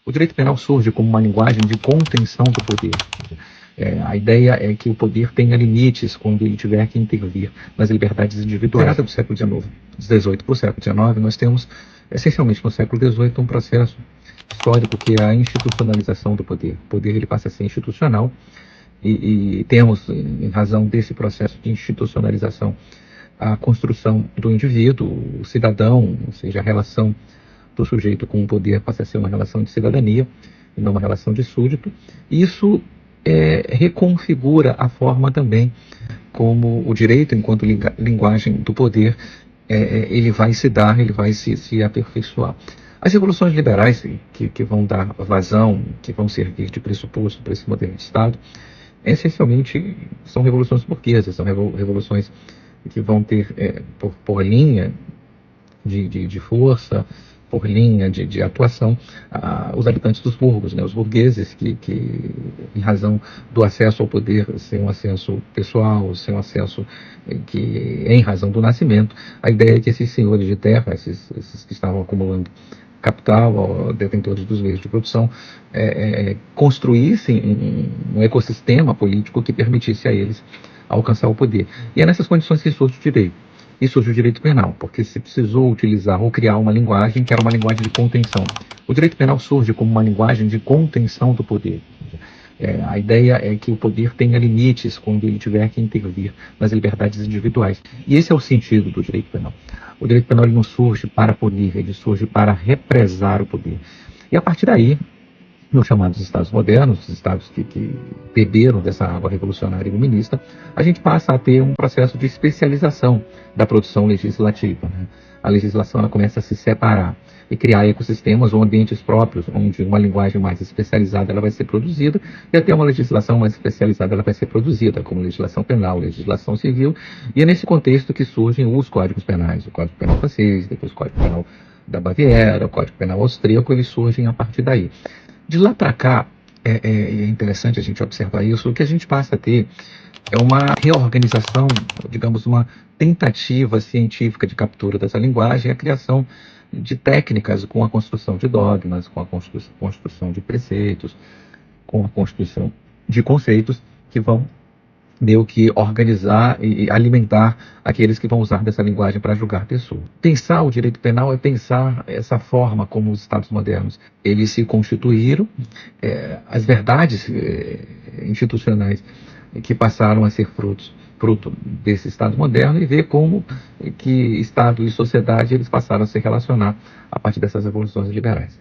O direito penal surge como uma linguagem de contenção do poder. A ideia é que o poder tenha limites quando ele tiver que intervir nas liberdades individuais. Do século XIX, XVIII para o século XIX, nós temos, essencialmente no século XVIII, um processo histórico que é a institucionalização do poder. O poder ele passa a ser institucional e temos, em razão desse processo de institucionalização, a construção do indivíduo, o cidadão, ou seja, a relação do sujeito com o poder passa a ser uma relação de cidadania e não uma relação de súdito. Isso reconfigura a forma também como o direito, enquanto linguagem do poder, ele vai se dar, ele vai se aperfeiçoar. As revoluções liberais que vão dar vazão, que vão servir de pressuposto para esse modelo de Estado, essencialmente são revoluções burguesas, são revoluções que vão ter por linha de força, por linha de atuação, os habitantes dos burgos, né, os burgueses que, em razão do acesso ao poder ser um acesso pessoal, ser um acesso que, em razão do nascimento, a ideia é que esses senhores de terra, esses que estavam acumulando capital, detentores dos meios de produção, construíssem um ecossistema político que permitisse a eles alcançar o poder. E é nessas condições que surge o direito. E surge o direito penal, porque se precisou utilizar ou criar uma linguagem que era uma linguagem de contenção. O direito penal surge como uma linguagem de contenção do poder. A ideia é que o poder tenha limites quando ele tiver que intervir nas liberdades individuais. E esse é o sentido do direito penal. O direito penal ele não surge para punir, ele surge para represar o poder. E a partir daí, nos chamados Estados modernos, os Estados que beberam dessa água revolucionária iluminista, a gente passa a ter um processo de especialização da produção legislativa. Né? A legislação ela começa a se separar e criar ecossistemas ou ambientes próprios, onde uma linguagem mais especializada ela vai ser produzida e até uma legislação mais especializada ela vai ser produzida, como legislação penal, legislação civil, e é nesse contexto que surgem os códigos penais, o Código Penal francês, depois o Código Penal da Baviera, o Código Penal austríaco, eles surgem a partir daí. De lá para cá, é interessante a gente observar isso, o que a gente passa a ter é uma reorganização, digamos, uma tentativa científica de captura dessa linguagem, a criação de técnicas com a construção de dogmas, com a construção de preceitos, com a construção de conceitos que vão meio que organizar e alimentar aqueles que vão usar dessa linguagem para julgar pessoas. Pensar o direito penal é pensar essa forma como os Estados modernos eles se constituíram, as verdades institucionais que passaram a ser fruto desse Estado moderno e ver como que Estado e sociedade eles passaram a se relacionar a partir dessas revoluções liberais.